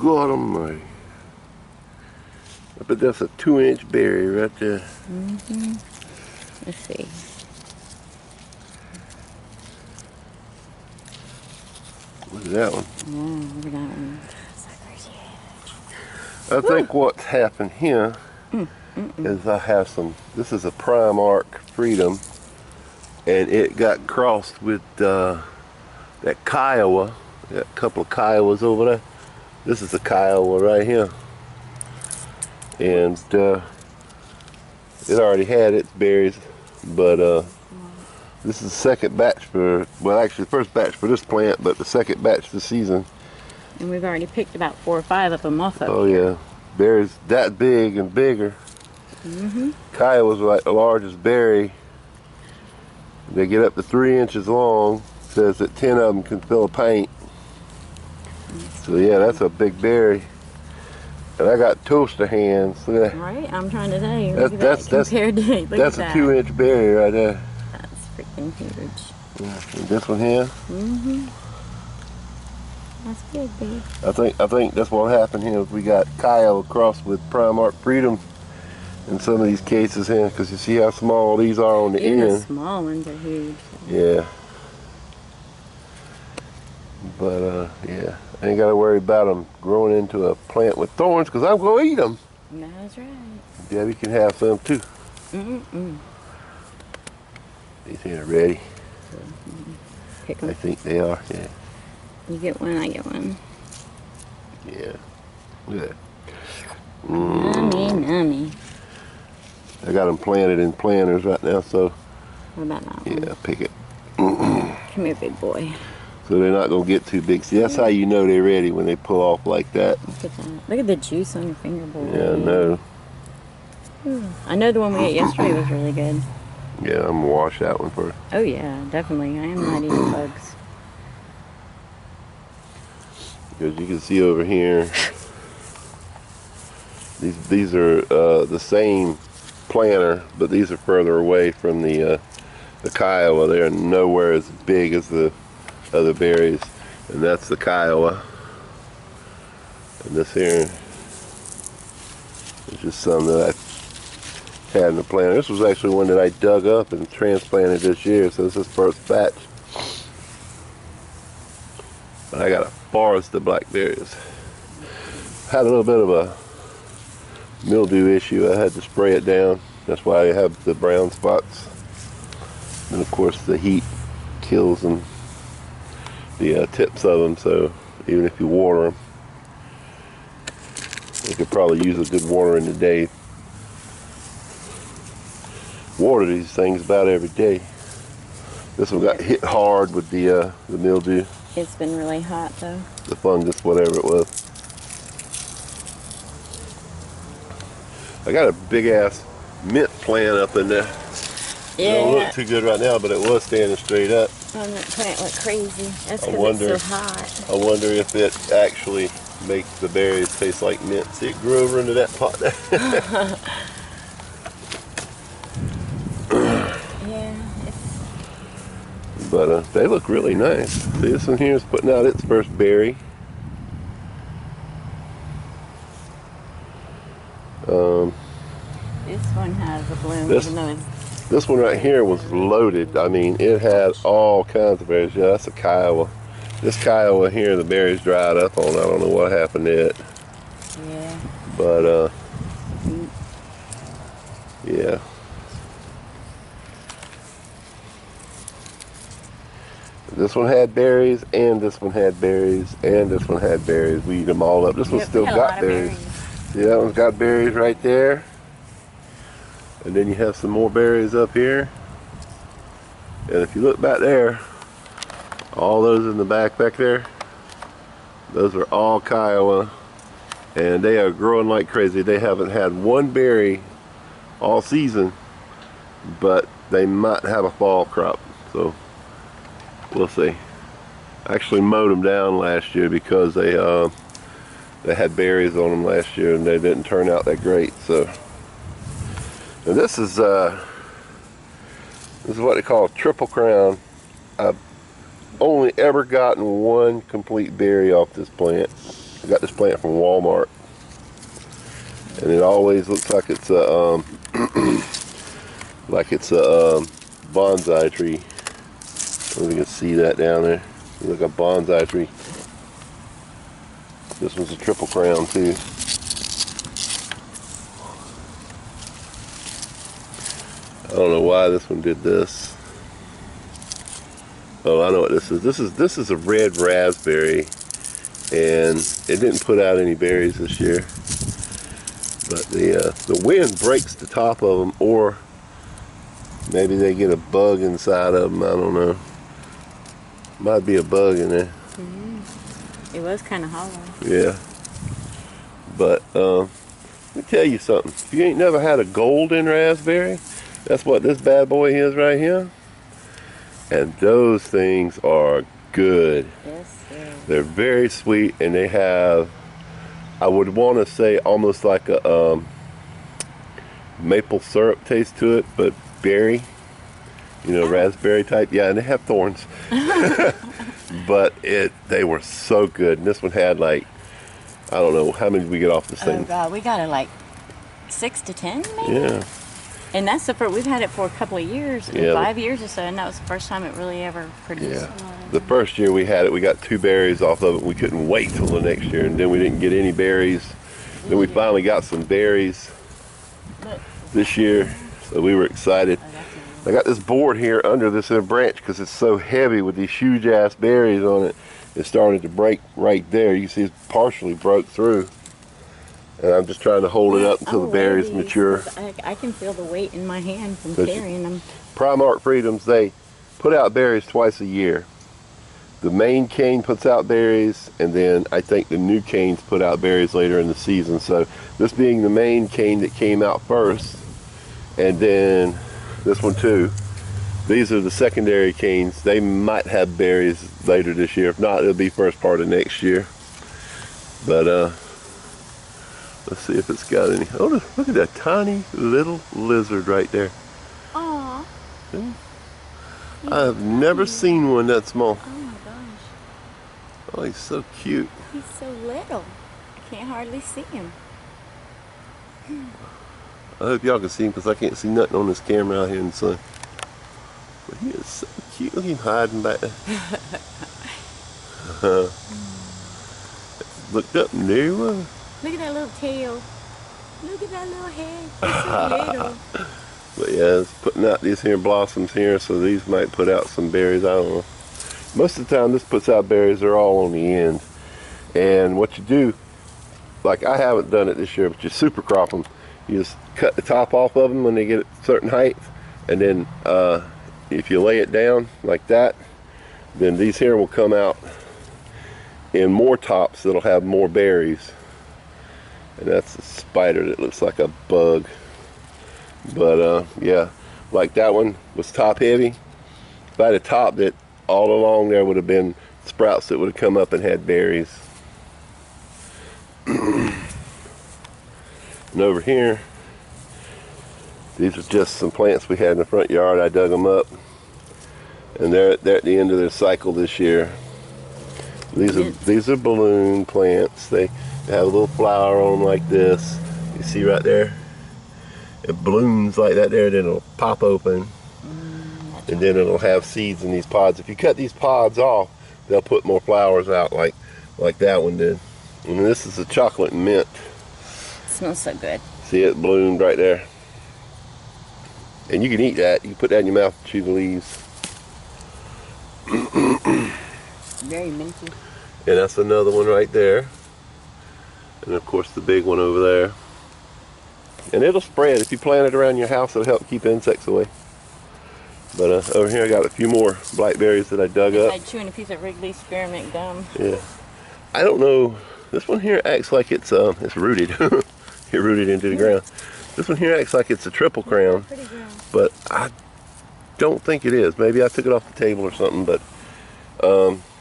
God almighty. I bet that's a 2-inch berry right there. Mm-hmm. Let's see. Look at that one. Oh, look at that one. I think what's happened here is I have some, this is a Prime Arc Freedom, and it got crossed with that Kiowa. Got a couple of Kiowas over there. This is a Kiowa right here. And it already had its berries, but this is the second batch for, well actually the first batch for this plant, but the second batch this season. And we've already picked about 4 or 5 of them off up Oh here. yeah, berries that big and bigger. Kiowas are like the largest berry. They get up to 3 inches long. Says that 10 of them can fill a paint. So yeah, that's a big berry. And I got toaster hands. Look at that. Right? I'm trying to tell you. That's- Look at that's- that compared to, look That's at a that. 2-inch berry right there. That's freaking huge. And this one here, That's big, babe. I think that's what happened here. We got Kyle crossed with Prime Arc Freedom in some of these cases here, because you see how small these are on the Even end. the small ones are huge. Yeah. But yeah, I ain't got to worry about them growing into a plant with thorns, because I'm going to eat them. That's right. Debbie can have some too. Mm-mm. These here are ready. Pick I them. think they are. Yeah. You get one, I get one. Yeah. Look at that. Nummy, nummy. I got them planted in planters right now, so What about that one? yeah, pick it. Come here, big boy. So they're not going to get too big. See, that's how you know they're ready, when they pull off like that. Look at that. Look at the juice on your finger, boy. Yeah, I know. I know the one we ate yesterday was really good. Yeah, I'm going to wash that one first. Oh yeah, definitely. I am not eating bugs. Because you can see over here, these are the same planter, but these are further away from the Kiowa. They're nowhere as big as the other berries, and that's the Kiowa. And this here is just some that I had in the planter. This was actually one that I dug up and transplanted this year, so this is first batch. But I got a forest of blackberries. Had a little bit of a mildew issue. I had to spray it down. That's why I have the brown spots. And of course the heat kills them, the tips of them, so even if you water them, you could probably use a good watering today. Water these things about every day. This one got hit hard with the mildew, It's been really hot though. the fungus, whatever it was. I got a big ass mint plant up in there. It don't look too good right now, but it was standing straight up. And that plant went crazy. That's I because wonder- it's so hot. I wonder if it actually makes the berries taste like mint. See, it grew over into that pot there. Yeah, it's But they look really nice. See, this one here is putting out its first berry. this one has a bloom, This- even though it's This one right here was loaded. I mean, it had all kinds of berries. Yeah, that's a Kiowa. This Kiowa here, the berries dried up on. I don't know what happened to it. yeah. But yeah. This one had berries, and this one had berries, and this one had berries. We eat them all up. This one Yep, still we had a got lot of berries. See, that one's got berries right there. And then you have some more berries up here. And if you look back there, all those in the back there, those are all Kiowa. And they are growing like crazy. They haven't had one berry all season, but they might have a fall crop. So we'll see. I actually mowed them down last year because they had berries on them last year, and they didn't turn out that great. So, and this is what they call a triple crown. I've only ever gotten one complete berry off this plant. I got this plant from Walmart, and it always looks like it's a bonsai tree. I don't know if you can see that down there. It's like a bonsai tree. This one's a triple crown too. I don't know why this one did this. Oh, I know what this is. This is a red raspberry, and it didn't put out any berries this year. But the wind breaks the top of them, or maybe they get a bug inside of them. I don't know. Might be a bug in there. It was kind of hollow. Yeah. But let me tell you something. If you ain't never had a golden raspberry, that's what this bad boy is right here. And those things are good. Yes, yes. They're very sweet, and they have, I would want to say, almost like a maple syrup taste to it, but berry. You know, raspberry type. Yeah, and they have thorns. But they were so good. And this one had like, I don't know, how many did we get off this thing? Oh God, we got it like 6 to 10 maybe? Yeah. And that's the first, we've had it for a couple of years, Yeah. 5 years or so, and that was the first time it really ever produced. Yeah. The first year we had it, we got 2 berries off of it. We couldn't wait till the next year, and then we didn't get any berries. Then we finally got some berries this year, so we were excited. I got this board here under this inner branch because it's so heavy with these huge ass berries on it. It started to break right there. You can see it's partially broke through. And I'm just trying to hold it up until the berries mature. I can feel the weight in my hand from But carrying them. Primark Freedoms, they put out berries twice a year. The main cane puts out berries, and then I think the new canes put out berries later in the season. So this being the main cane that came out first, and then this one too. These are the secondary canes. They might have berries later this year. If not, it'll be first part of next year. But let's see if it's got any. Oh, look at that tiny little lizard right there. Aww. See? I've never seen one that small. Oh my gosh. Oh, he's so cute. He's so little. I can't hardly see him. I hope y'all can see him because I can't see nothing on this camera out here in the sun. But he is so cute. Look at him hiding back there. Looked up and there he was. Look at that little tail. Look at that little head. He's so little. But yeah, it's putting out these here blossoms here, so these might put out some berries. I don't know. Most of the time this puts out berries, they're all on the end. And what you do, like I haven't done it this year, but you super crop them. You just cut the top off of them when they get a certain height, and then if you lay it down like that, then these here will come out in more tops that'll have more berries. And that's a spider that looks like a bug. But yeah, like that one was top heavy. If I had a top that all along there would have been sprouts that would have come up and had berries. And over here, these are just some plants we had in the front yard. I dug them up, and they're at the end of their cycle this year. These are balloon plants. They have a little flower on them like this. You see right there? It blooms like that there, then it'll pop open, and then it'll have seeds in these pods. If you cut these pods off, they'll put more flowers out like that one did. And this is a chocolate mint. It smells so good. See, it bloomed right there. And you can eat that. You can put that in your mouth and chew the leaves. Very minty. And that's another one right there. And of course the big one over there. And it'll spread. If you plant it around your house, it'll help keep insects away. But over here I got a few more blackberries that I dug up. I'm chewing a piece of Wrigley spearmint gum. Yeah. I don't know. This one here acts like it's rooted. It rooted into the ground. This one here acts like it's a triple crown. Pretty ground. But I don't think it is. Maybe I took it off the table or something. But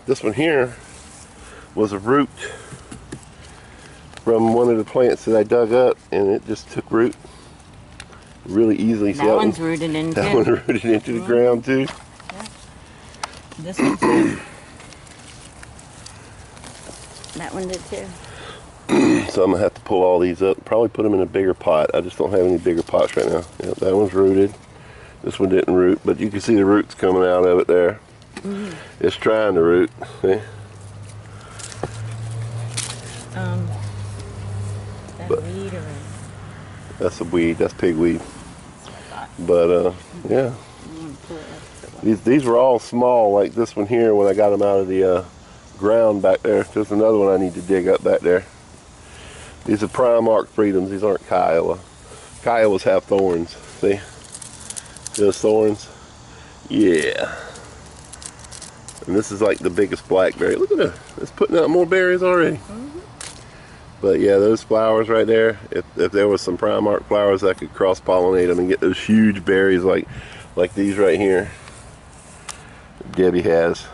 this one here was a root from one of the plants that I dug up, and it just took root really easily. That one's rooted into. That one rooted into the ground too. Yeah. This one too. That one did too. So I'm gonna have to pull all these up, probably put them in a bigger pot. I just don't have any bigger pots right now. Yep, that one's rooted. This one didn't root, but you can see the roots coming out of it there. Mm-hmm. It's trying to root. See? That weed or That's a weed. That's pigweed. But yeah, these were all small, like this one here when I got them out of the ground back there. There's another one I need to dig up back there. These are Primark Freedoms. These aren't Kiowa. Kiowas have thorns. See? Those thorns? Yeah. And this is like the biggest blackberry. Look at that. It's putting out more berries already. Mm-hmm. But yeah, those flowers right there, if there was some Primark flowers, I could cross-pollinate them and get those huge berries like these right here. Debbie has.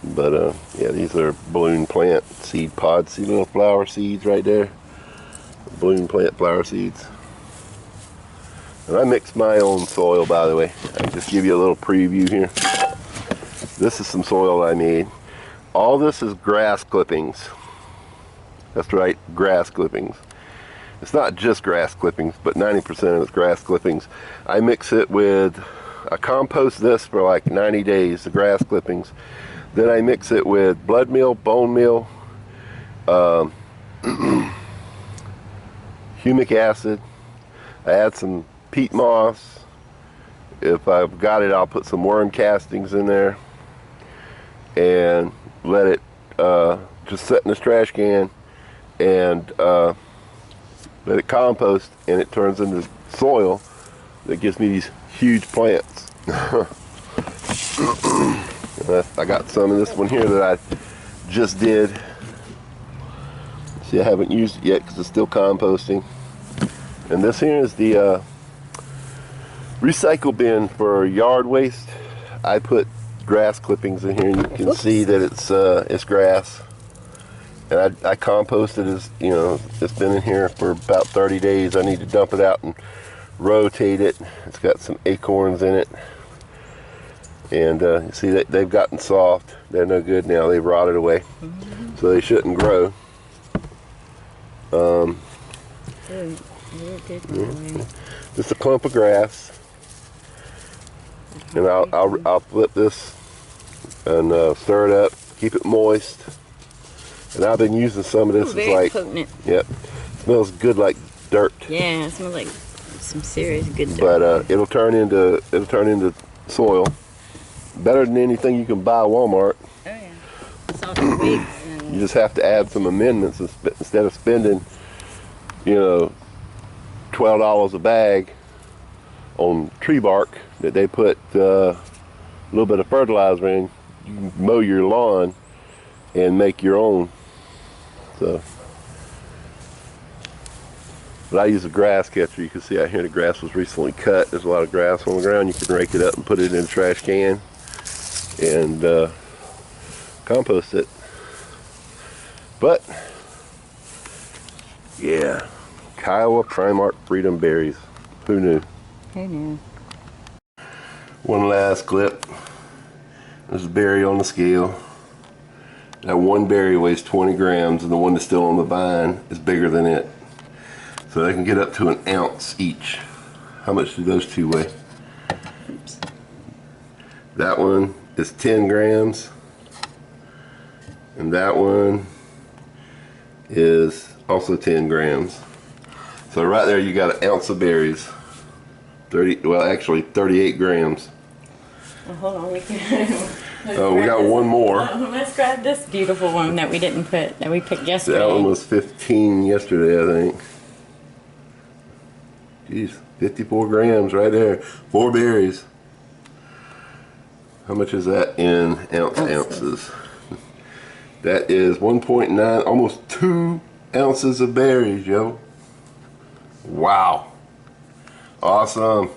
But yeah, these are balloon plant seed pods. See little flower seeds right there? Balloon plant flower seeds. And I mixed my own soil, by the way. I'll just give you a little preview here. This is some soil I made. All this is grass clippings. That's right, grass clippings. It's not just grass clippings, but 90% of it's grass clippings. I mix it with, I compost this for like 90 days, the grass clippings. Then I mix it with blood meal, bone meal, humic acid. I add some peat moss. If I've got it, I'll put some worm castings in there and let it just sit in this trash can and let it compost, and it turns into soil that gives me these huge plants. I got some of this one here that I just did. See, I haven't used it yet because it's still composting. And this here is the recycle bin for yard waste. I put grass clippings in here, and you can see that it's grass. And I composted, as you know, it's been in here for about 30 days. I need to dump it out and rotate it. It's got some acorns in it. And you see that they've gotten soft. They're no good now. They've rotted away. Mm-hmm. So they shouldn't grow. Just a clump of grass. And I'll flip this and stir it up. Keep it moist. And I've been using some of this. Ooh, as like, potent. Yep, smells good like dirt. Yeah, it smells like some serious good dirt. But it'll turn into soil. Better than anything you can buy at Walmart. Oh yeah. It's all the wigs and You just have to add some amendments instead of spending, you know, $12 a bag on tree bark that they put a little bit of fertilizer in. You can mow your lawn and make your own. So, but I use a grass catcher. You can see out here the grass was recently cut. There's a lot of grass on the ground. You can rake it up and put it in a trash can and compost it. But yeah, Kiowa Primark Freedom berries. Who knew? Who knew? One last clip. There's a berry on the scale. That one berry weighs 20 grams, and the one that's still on the vine is bigger than it. So they can get up to an ounce each. How much do those two weigh? Oops. That one is 10 grams. And that one is also 10 grams. So right there you got an ounce of berries. 38 grams. Well, hold on, we can. Oh, we got one more. Let's grab this beautiful one that we didn't put, that we picked yesterday. That one was 15 yesterday, I think. Jeez, 54 grams right there. 4 berries. How much is that in ounces? That is 1.9, almost 2 ounces of berries, yo. Wow. Awesome.